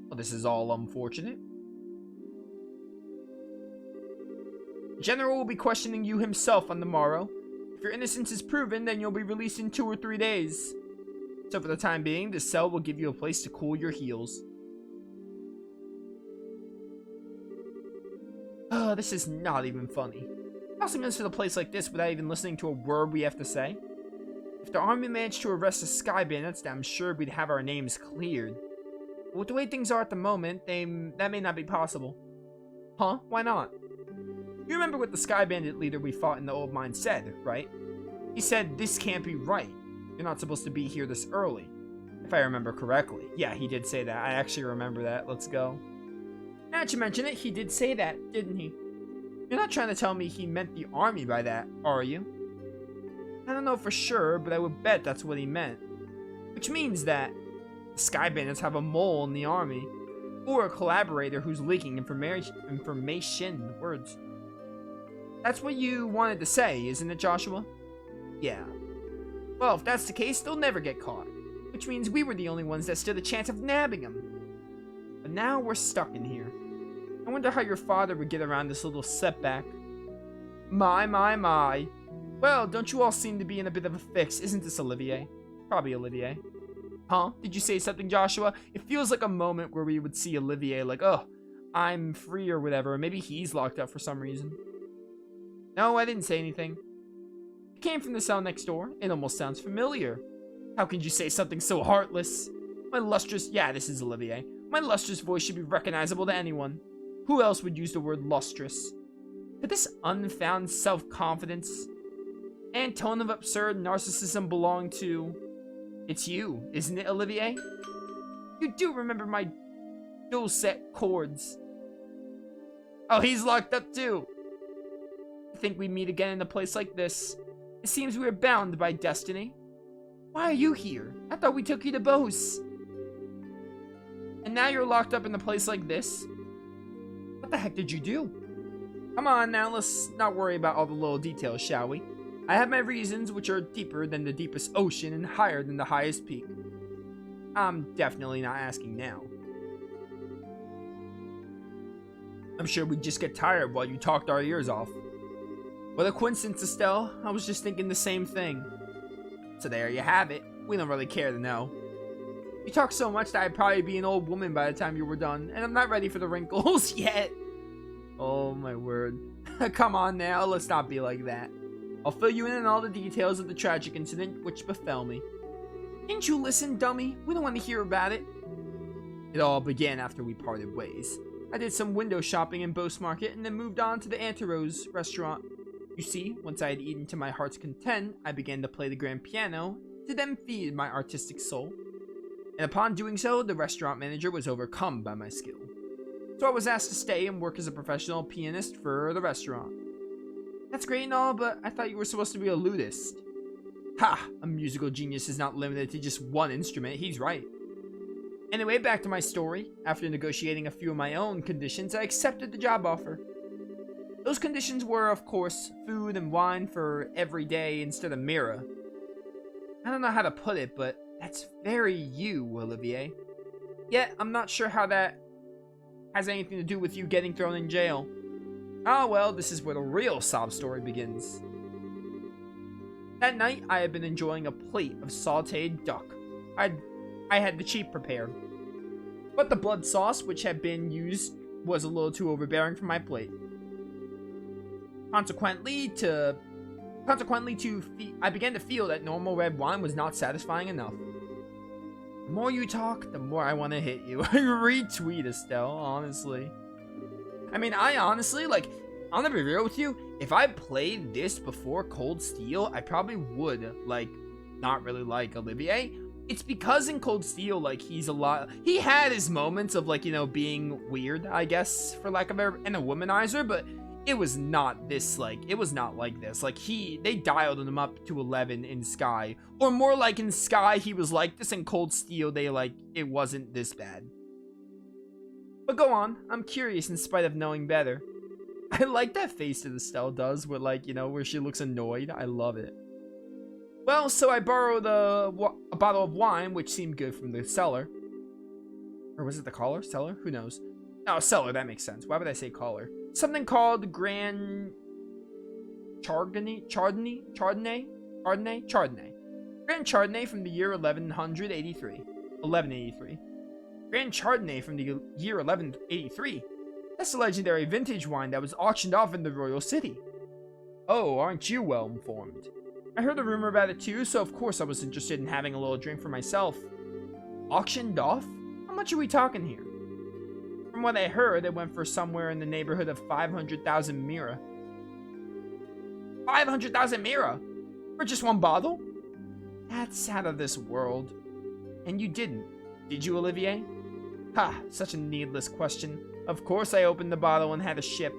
Well, this is all unfortunate. General will be questioning you himself on the morrow. If your innocence is proven, then you'll be released in 2 or 3 days. So for the time being, this cell will give you a place to cool your heels. This is not even funny. How else to the place like this without even listening to a word we have to say? If the army managed to arrest the Sky Bandits, then I'm sure we'd have our names cleared. But with the way things are at the moment, that may not be possible. Huh? Why not? You remember what the Sky Bandit leader we fought in the old mine said, right? He said, "This can't be right. You're not supposed to be here this early." If I remember correctly. Yeah, he did say that. I actually remember that. Let's go. Now that you mention it, he did say that, didn't he? You're not trying to tell me he meant the army by that, are you? I don't know for sure, but I would bet that's what he meant. Which means that the Sky Bandits have a mole in the army, or a collaborator who's leaking information. Words. That's what you wanted to say, isn't it, Joshua? Yeah. Well, if that's the case, they'll never get caught. Which means we were the only ones that stood a chance of nabbing them. But now we're stuck in here. I wonder how your father would get around this little setback. My. Well, don't you all seem to be in a bit of a fix, isn't this, Olivier? Probably Olivier. Huh? Did you say something, Joshua? It feels like a moment where we would see Olivier like, oh, I'm free or whatever. Maybe he's locked up for some reason. No, I didn't say anything. It came from the cell next door. It almost sounds familiar. How could you say something so heartless? My lustrous... Yeah, this is Olivier. My lustrous voice should be recognizable to anyone. Who else would use the word lustrous? Could this unfound self-confidence and tone of absurd narcissism belong to... It's you, isn't it, Olivier? You do remember my dual-set chords. Oh, he's locked up too. I think we meet again in a place like this. It seems we are bound by destiny. Why are you here? I thought we took you to Bose. And now you're locked up in a place like this? What the heck did you do? Come on now, let's not worry about all the little details, shall we? I have my reasons, which are deeper than the deepest ocean and higher than the highest peak. I'm definitely not asking now. I'm sure we'd just get tired while you talked our ears off. What a coincidence, Estelle. I was just thinking the same thing. So there you have it. We don't really care to know. You talk so much that I'd probably be an old woman by the time you were done, and I'm not ready for the wrinkles yet. Oh my word. Come on now, let's not be like that. I'll fill you in on all the details of the tragic incident which befell me. Didn't you listen, dummy? We don't want to hear about it. It all began after we parted ways. I did some window shopping in Bose Market and then moved on to the Anterose restaurant. You see, once I had eaten to my heart's content, I began to play the grand piano to then feed my artistic soul. And upon doing so, the restaurant manager was overcome by my skill. So I was asked to stay and work as a professional pianist for the restaurant. That's great and all, but I thought you were supposed to be a lutist. Ha! A musical genius is not limited to just one instrument, he's right. Anyway, back to my story. After negotiating a few of my own conditions, I accepted the job offer. Those conditions were, of course, food and wine for every day instead of Mira. I don't know how to put it, but that's very you, Olivier. Yet, I'm not sure how that has anything to do with you getting thrown in jail. Ah, well, this is where the real sob story begins. That night, I had been enjoying a plate of sautéed duck. I had the chief prepared. But the blood sauce which had been used was a little too overbearing for my plate. Consequently, I began to feel that normal red wine was not satisfying enough. The more you talk, the more I want to hit you. Retweet, Estelle, honestly. I mean, I honestly, like, I'm gonna be real with you. If I played this before Cold Steel, I probably would, like, not really like Olivier. It's because in Cold Steel, like, he had his moments of, like, you know, being weird, I guess, for lack of and a womanizer, but it was not this, like, it was not like this. Like, they dialed him up to 11 in Sky. Or more like in Sky, he was like this. In Cold Steel, it wasn't this bad. But go on, I'm curious in spite of knowing better. I like that face that Estelle does, with, like, you know, where she looks annoyed. I love it. Well, so I borrowed a bottle of wine, which seemed good from the cellar. Or was it the caller? Seller? Who knows? Oh, seller, that makes sense. Why would I say caller? Something called Grand Chardonnay? Chardonnay? Grand Chardonnay from the year 1183. Grand Chardonnay from the year 1183. That's the legendary vintage wine that was auctioned off in the royal city. Oh, aren't you well informed? I heard a rumor about it too, so of course I was interested in having a little drink for myself. Auctioned off? How much are we talking here? From what I heard, it went for somewhere in the neighborhood of 500,000 mira. 500,000 mira? For just one bottle? That's out of this world. And you didn't, did you, Olivier? Ha, such a needless question. Of course I opened the bottle and had a sip.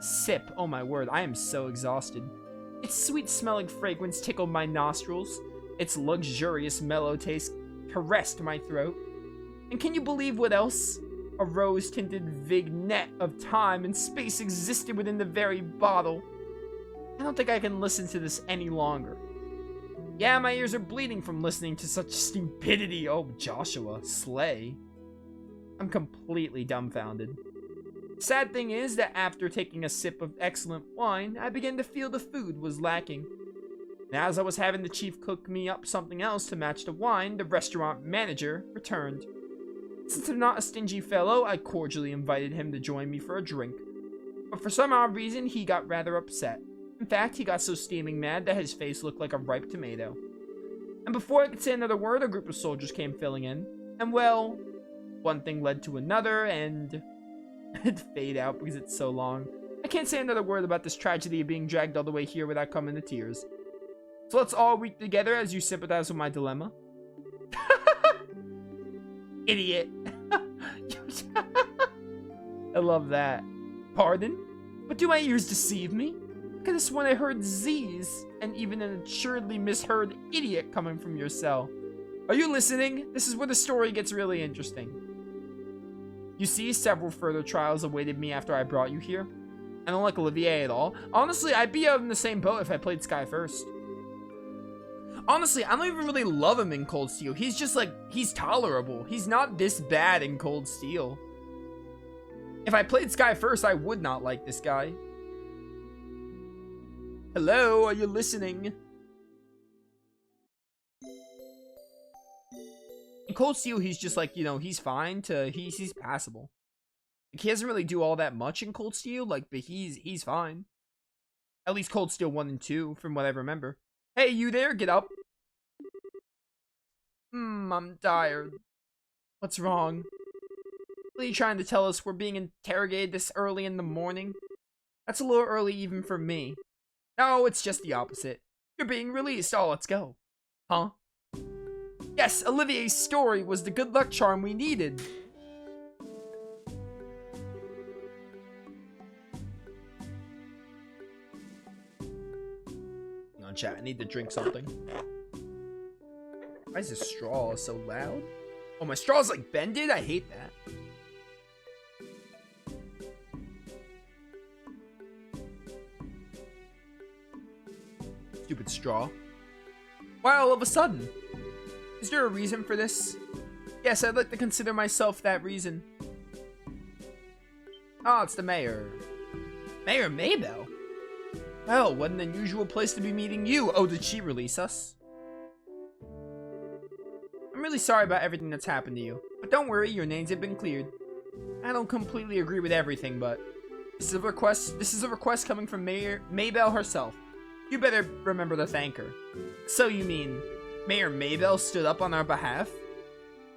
Sip. Oh my word, I am so exhausted. Its sweet-smelling fragrance tickled my nostrils. Its luxurious, mellow taste caressed my throat. And can you believe what else? A rose-tinted vignette of time and space existed within the very bottle. I don't think I can listen to this any longer. Yeah, my ears are bleeding from listening to such stupidity. Oh, Joshua, slay. I'm completely dumbfounded. Sad thing is that after taking a sip of excellent wine, I began to feel the food was lacking. And as I was having the chief cook me up something else to match the wine, the restaurant manager returned. Since I'm not a stingy fellow, I cordially invited him to join me for a drink. But for some odd reason, he got rather upset. In fact, he got so steaming mad that his face looked like a ripe tomato. And before I could say another word, a group of soldiers came filling in. And well, one thing led to another, and it'd fade out because it's so long. I can't say another word about this tragedy of being dragged all the way here without coming to tears. So let's all weep together as you sympathize with my dilemma. Idiot. I love that. Pardon? But do my ears deceive me? I could have sworn I heard Z's, and even an assuredly misheard idiot coming from your cell. Are you listening? This is where the story gets really interesting. You see, several further trials awaited me after I brought you here. I don't like Olivier at all. Honestly, I'd be out in the same boat if I played Sky first. Honestly, I don't even really love him in Cold Steel. He's just like, he's tolerable. He's not this bad in Cold Steel. If I played Sky first, I would not like this guy. Hello, are you listening? In Cold Steel, he's just like, you know, he's fine to, he's passable. Like, he doesn't really do all that much in Cold Steel, like, but he's fine. At least Cold Steel 1 and 2, from what I remember. Hey, you there? Get up. I'm tired. What's wrong? What are you trying to tell us? We're being interrogated this early in the morning? That's a little early even for me. No, it's just the opposite. You're being released. Oh, let's go. Huh? Yes, Olivier's story was the good luck charm we needed. Hang on, chat. I need to drink something. Why is this straw so loud? Oh, my straw's like bended? I hate that. Stupid straw. Why all of a sudden? Is there a reason for this? Yes, I'd like to consider myself that reason. Oh, it's the mayor. Mayor Maybell? Well, what an unusual place to be meeting you. Oh, did she release us? I'm really sorry about everything that's happened to you. But don't worry, your names have been cleared. I don't completely agree with everything, but this is a request coming from Mayor Maybell herself. You better remember to thank her. So you mean Mayor Maybell stood up on our behalf?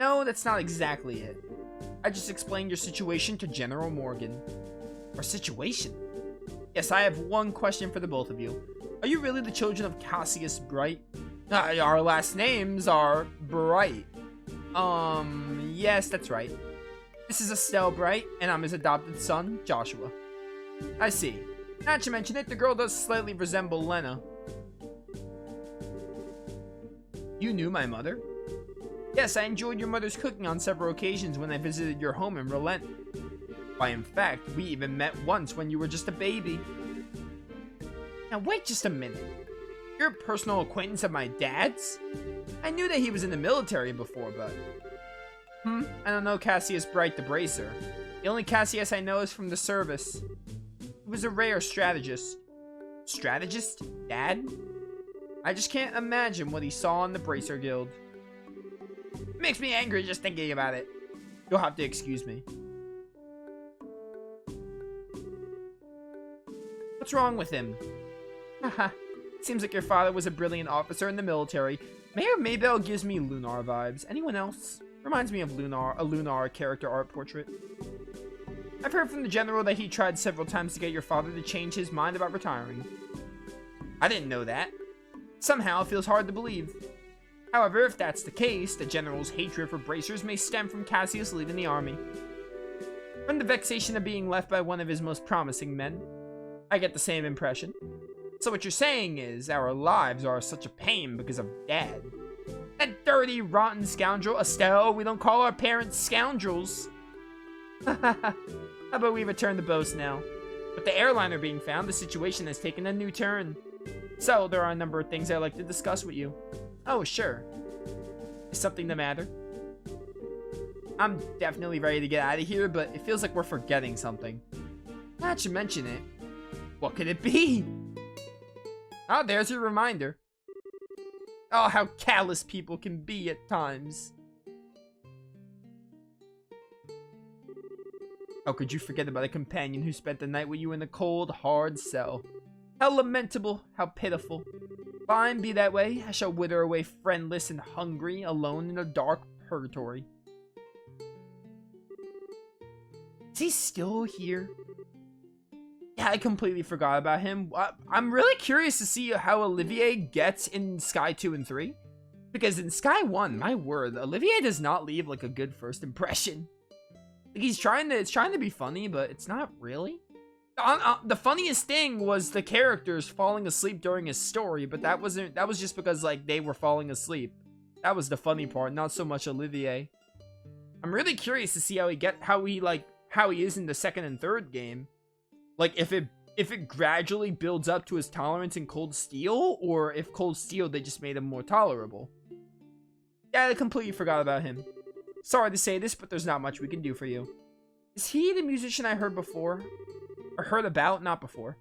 No, that's not exactly it. I just explained your situation to General Morgan. Our situation? Yes, I have one question for the both of you. Are you really the children of Cassius Bright? Our last names are Bright. Yes, that's right. This is Estelle Bright, and I'm his adopted son, Joshua. I see. Not to mention it, the girl does slightly resemble Lena. You knew my mother? Yes, I enjoyed your mother's cooking on several occasions when I visited your home in Relent. Why, in fact, we even met once when you were just a baby. Now, wait just a minute. You're a personal acquaintance of my dad's? I knew that he was in the military before, but... I don't know Cassius Bright the Bracer. The only Cassius I know is from the service. He was a rare strategist. Strategist? Dad? I just can't imagine what he saw in the Bracer Guild. It makes me angry just thinking about it. You'll have to excuse me. What's wrong with him? Haha. Seems like your father was a brilliant officer in the military. Mayor Maybell gives me Lunar vibes. Anyone else? Reminds me of Lunar, a Lunar character art portrait. I've heard from the general that he tried several times to get your father to change his mind about retiring. I didn't know that. Somehow it feels hard to believe. However, if that's the case, the general's hatred for bracers may stem from Cassius leaving the army. From the vexation of being left by one of his most promising men. I get the same impression. So what you're saying is, our lives are such a pain because of Dad. That dirty, rotten scoundrel. Estelle, we don't call our parents scoundrels. How about we return the boast now? With the airliner being found, the situation has taken a new turn. So, there are a number of things I'd like to discuss with you. Oh, sure. Is something the matter? I'm definitely ready to get out of here, but it feels like we're forgetting something. Not to mention it. What could it be? Oh, there's your reminder. Oh, how callous people can be at times. How could you forget about a companion who spent the night with you in a cold, hard cell? How lamentable, how pitiful. Fine, be that way. I shall wither away friendless and hungry, alone in a dark purgatory. Is he still here? Yeah, I completely forgot about him. I'm really curious to see how Olivier gets in Sky 2 and 3. Because in Sky 1, my word, Olivier does not leave like a good first impression. Like it's trying to be funny, but it's not really. The funniest thing was the characters falling asleep during his story, but that was just because like they were falling asleep. That was the funny part, not so much Olivier. I'm really curious to see how he is in the second and third game. Like, if it gradually builds up to his tolerance in Cold Steel, or if Cold Steel, they just made him more tolerable. Yeah, I completely forgot about him. Sorry to say this, but there's not much we can do for you. Is he the musician I heard before? Or heard about, not before?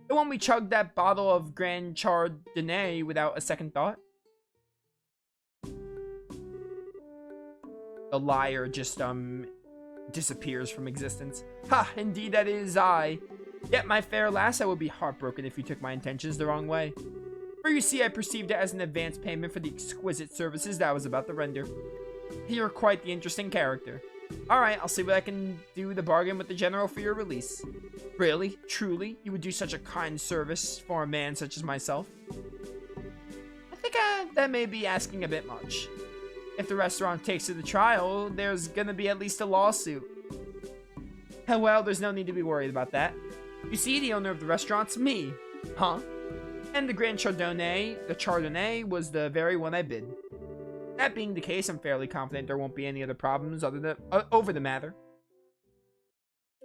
The one we chugged that bottle of Grand Chardonnay without a second thought? The liar just, disappears from existence. Ha, indeed that is I. Yet, my fair lass, I would be heartbroken if you took my intentions the wrong way. For you see, I perceived it as an advance payment for the exquisite services that I was about to render. You're quite the interesting character. Alright, I'll see what I can do to bargain with the general for your release. Really? Truly? You would do such a kind service for a man such as myself? I think that may be asking a bit much. If the restaurant takes to the trial, there's gonna be at least a lawsuit. Well, there's no need to be worried about that. You see, the owner of the restaurant's me. Huh? And the Grand Chardonnay, was the very one I bid. That being the case, I'm fairly confident there won't be any other problems over the matter.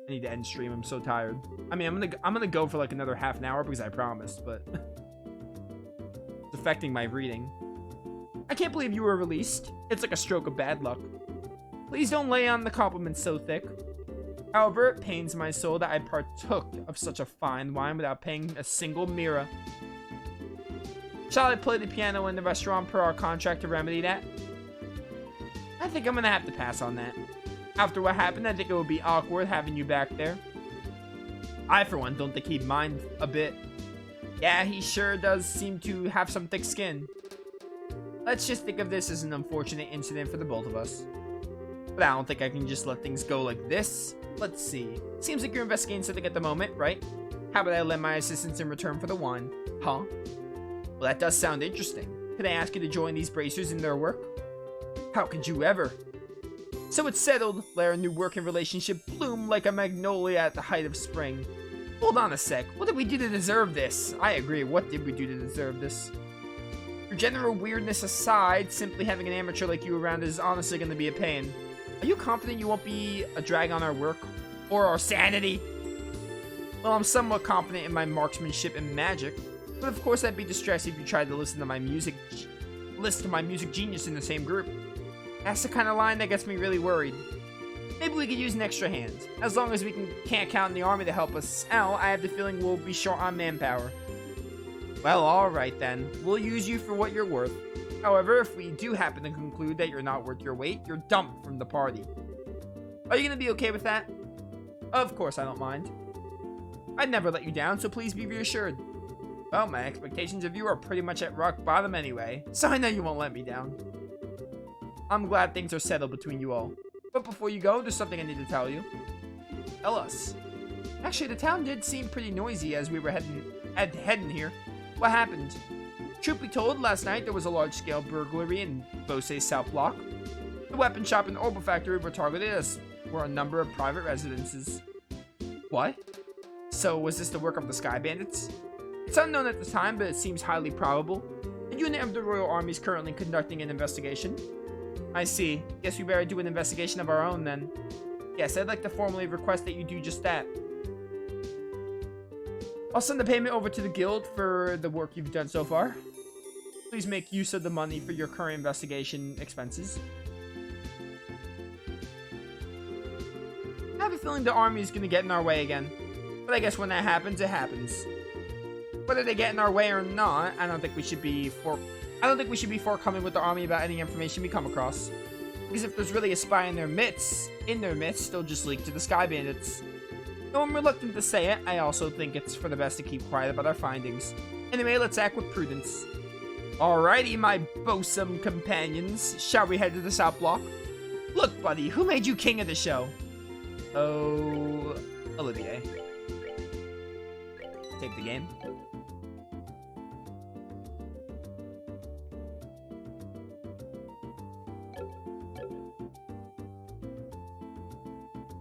I need to end stream, I'm so tired. I mean, I'm gonna go for like another half an hour because I promised, but it's affecting my reading. I can't believe you were released. It's like a stroke of bad luck. Please don't lay on the compliments so thick. However, it pains my soul that I partook of such a fine wine without paying a single mira. Shall I play the piano in the restaurant per our contract to remedy that? I think I'm gonna have to pass on that. After what happened, I think it would be awkward having you back there. I, for one, don't think he'd mind a bit. Yeah, he sure does seem to have some thick skin. Let's just think of this as an unfortunate incident for the both of us. But I don't think I can just let things go like this. Let's see. Seems like you're investigating something at the moment, right? How about I lend my assistance in return for the wine? Huh? Well, that does sound interesting. Could I ask you to join these bracers in their work? How could you ever? So it's settled. Let our new working relationship bloom like a magnolia at the height of spring. Hold on a sec. What did we do to deserve this? I agree. What did we do to deserve this? Your general weirdness aside, simply having an amateur like you around is honestly going to be a pain. Are you confident you won't be a drag on our work? Or our sanity? Well, I'm somewhat confident in my marksmanship and magic. But of course I'd be distressed if you tried to listen to my music genius in the same group. That's the kind of line that gets me really worried. Maybe we could use an extra hand. As long as we can't count on the army to help us out, I have the feeling we'll be short on manpower. Well, alright then. We'll use you for what you're worth. However, if we do happen to conclude that you're not worth your weight, you're dumped from the party. Are you gonna be okay with that? Of course I don't mind. I'd never let you down, so please be reassured. Well, my expectations of you are pretty much at rock bottom anyway, so I know you won't let me down. I'm glad things are settled between you all. But before you go, there's something I need to tell you. Tell us. Actually, the town did seem pretty noisy as we were heading here. What happened? Truth be told, last night there was a large-scale burglary in Beauce's South Block. The weapon shop and orbital factory were targeted, as were a number of private residences. What? So was this the work of the Sky Bandits? It's unknown at the time, but it seems highly probable. A unit of the Royal Army is currently conducting an investigation. I see. Guess we better do an investigation of our own then. Yes, I'd like to formally request that you do just that. I'll send the payment over to the guild for the work you've done so far. Please make use of the money for your current investigation expenses. I have a feeling the army is going to get in our way again. But I guess when that happens, it happens. Whether they get in our way or not, I don't think we should be forthcoming with the army about any information we come across. Because if there's really a spy in their midst, they'll just leak to the Sky Bandits. Though I'm reluctant to say it, I also think it's for the best to keep quiet about our findings. Anyway, let's act with prudence. Alrighty, my bosom companions. Shall we head to the South Block? Look, buddy, who made you king of the show? Oh, Olivier. Take the game.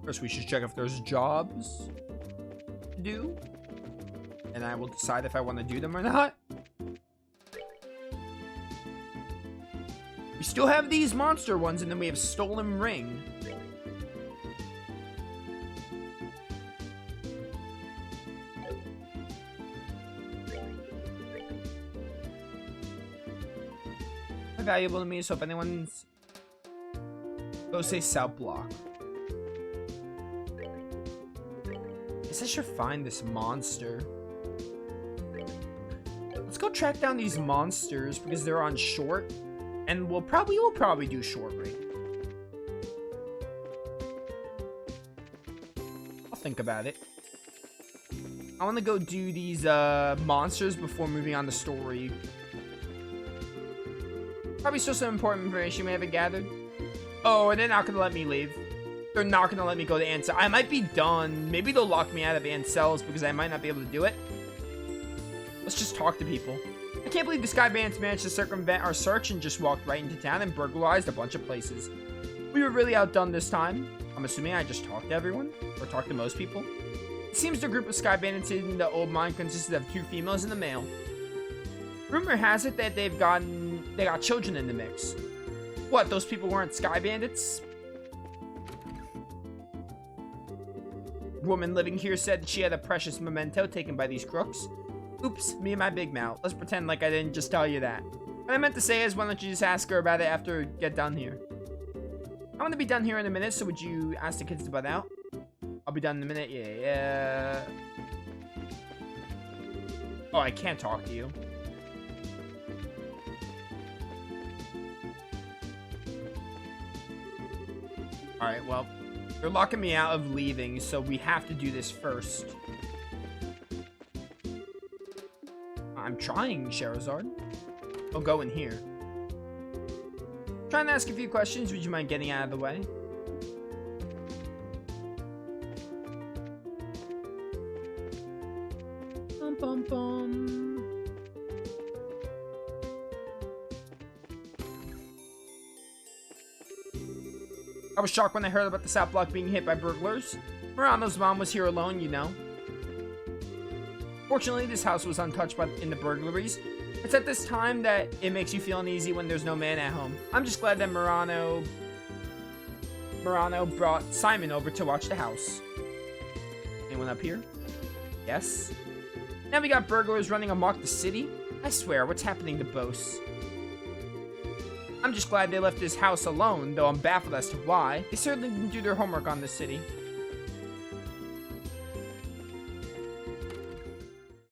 First, we should check if there's jobs to do. And I will decide if I want to do them or not. We still have these monster ones, and then we have Stolen Ring. Valuable to me, so if anyone's go say South Block. Guess I should find this monster. Let's go track down these monsters because they're on short, and we'll probably do short ring. I'll think about it. I want to go do these monsters before moving on to story. Probably still some important information we haven't gathered. Oh, and they're not going to let me leave. They're not going to let me go to Ansel. I might be done. Maybe they'll lock me out of Ansel's because I might not be able to do it. Let's just talk to people. I can't believe the Sky Bandits managed to circumvent our search and just walked right into town and burglarized a bunch of places. We were really outdone this time. I'm assuming I just talked to everyone, or talked to most people. It seems the group of Sky Bandits in the old mine consisted of 2 females and a male. Rumor has it that they got children in the mix. What, those people weren't Sky Bandits? Woman living here said that she had a precious memento taken by these crooks. Oops, me and my big mouth. Let's pretend like I didn't just tell you that. What I meant to say is, why don't you just ask her about it after we get done here? I'm gonna be done here in a minute, so would you ask the kids to butt out? I'll be done in a minute, yeah. Oh, I can't talk to you. Alright, well, they're locking me out of leaving, so we have to do this first. I'm trying, Sherazard. I'll go in here. Trying to ask a few questions. Would you mind getting out of the way? Bum, bum, bum. I was shocked when I heard about the South Block being hit by burglars. Murano's mom was here alone, you know. Fortunately, this house was untouched in the burglaries. It's at this time that it makes you feel uneasy when there's no man at home. I'm just glad that Murano brought Simon over to watch the house. Anyone up here? Yes? Now we got burglars running amok the city? I swear, what's happening to Bose? I'm just glad they left his house alone, though I'm baffled as to why. They certainly didn't do their homework on the city.